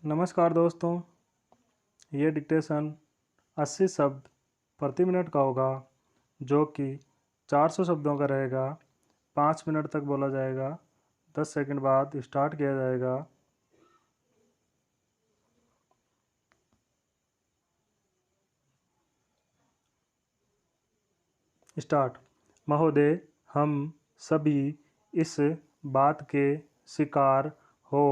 नमस्कार दोस्तों, ये डिक्टेशन 80 शब्द प्रति मिनट का होगा, जो कि 400 शब्दों का रहेगा। 5 मिनट तक बोला जाएगा। 10 सेकंड बाद स्टार्ट किया जाएगा। स्टार्ट। महोदय, हम सभी इस बात के शिकार हो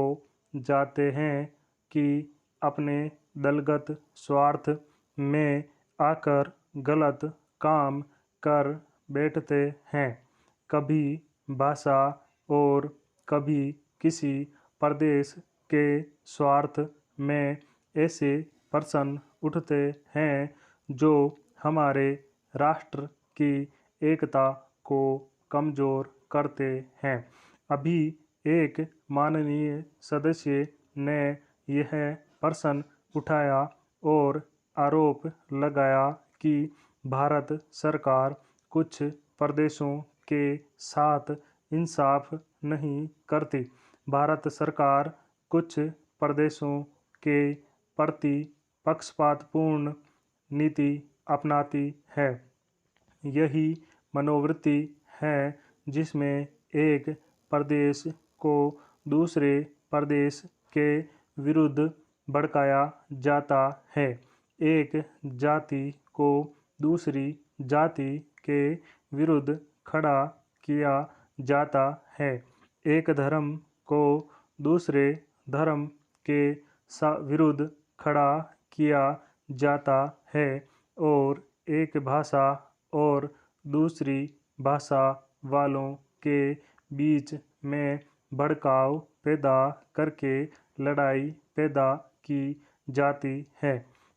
जाते हैं कि अपने दलगत स्वार्थ में आकर गलत काम कर बैठते हैं। कभी भाषा और कभी किसी प्रदेश के स्वार्थ में ऐसे प्रश्न उठते हैं जो हमारे राष्ट्र की एकता को कमजोर करते हैं। अभी एक माननीय सदस्य ने यह प्रश्न उठाया और आरोप लगाया कि भारत सरकार कुछ प्रदेशों के साथ इंसाफ नहीं करती। भारत सरकार कुछ प्रदेशों के प्रति पक्षपातपूर्ण नीति अपनाती है। यही मनोवृत्ति है जिसमें एक प्रदेश को दूसरे प्रदेश के विरुद्ध भड़काया जाता है। एक जाति को दूसरी जाति के विरुद्ध खड़ा किया जाता है। एक धर्म को दूसरे धर्म के विरुद्ध खड़ा किया जाता है और एक भाषा और दूसरी भाषा वालों के बीच में भड़काव पैदा करके लड़ाई पैदा की जाती है।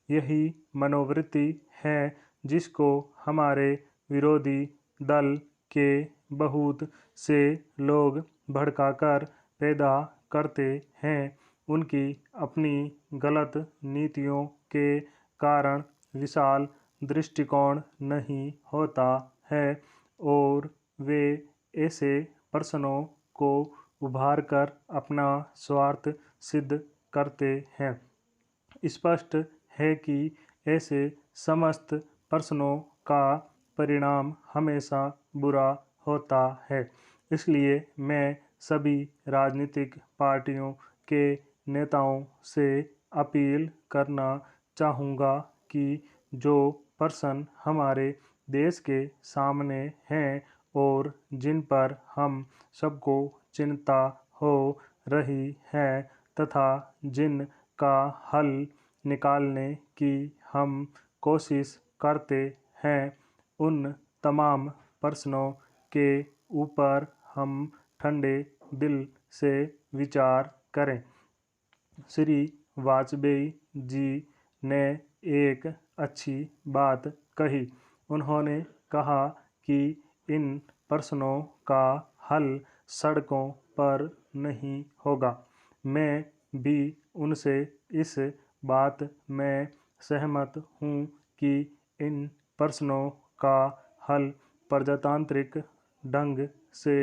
यही मनोवृत्ति है जिसको हमारे विरोधी दल के बहुत से लोग भड़काकर पैदा करते हैं। उनकी अपनी गलत नीतियों के कारण विशाल दृष्टिकोण नहीं होता है और वे ऐसे प्रश्नों को उभार कर अपना स्वार्थ सिद्ध करते हैं। स्पष्ट है कि ऐसे समस्त प्रश्नों का परिणाम हमेशा बुरा होता है। इसलिए मैं सभी राजनीतिक पार्टियों के नेताओं से अपील करना चाहूँगा कि जो प्रश्न हमारे देश के सामने हैं और जिन पर हम सबको चिंता हो रही है तथा जिन का हल निकालने की हम कोशिश करते हैं, उन तमाम प्रश्नों के ऊपर हम ठंडे दिल से विचार करें। श्री वाजपेयी जी ने एक अच्छी बात कही। उन्होंने कहा कि इन प्रश्नों का हल सड़कों पर नहीं होगा। मैं भी उनसे इस बात में सहमत हूँ कि इन प्रश्नों का हल प्रजातांत्रिक ढंग से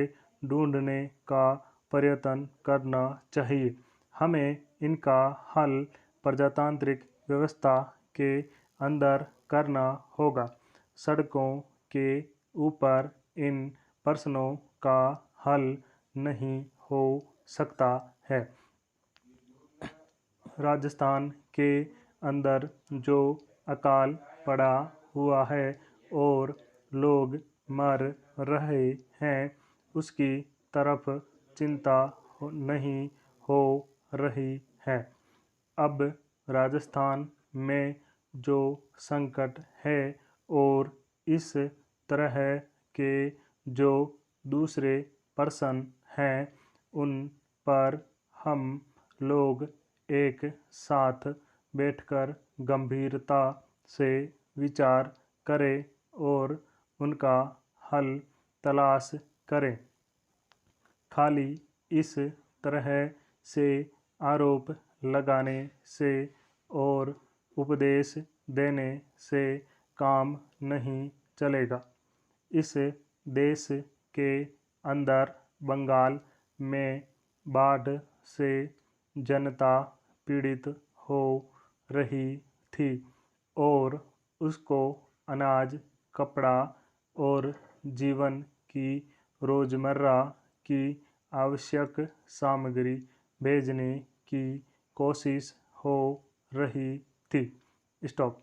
ढूंढने का प्रयत्न करना चाहिए। हमें इनका हल प्रजातांत्रिक व्यवस्था के अंदर करना होगा। सड़कों के ऊपर इन प्रश्नों का हल नहीं हो सकता है। राजस्थान के अंदर जो अकाल पड़ा हुआ है और लोग मर रहे हैं, उसकी तरफ चिंता नहीं हो रही है। अब राजस्थान में जो संकट है और इस तरह के जो दूसरे प्रश्न हैं, उन पर हम लोग एक साथ बैठकर गंभीरता से विचार करें और उनका हल तलाश करें। खाली इस तरह से आरोप लगाने से और उपदेश देने से काम नहीं चलेगा। इस देश के अंदर बंगाल में बाढ़ से जनता पीड़ित हो रही थी और उसको अनाज, कपड़ा और जीवन की रोज़मर्रा की आवश्यक सामग्री भेजने की कोशिश हो रही थी। स्टॉप।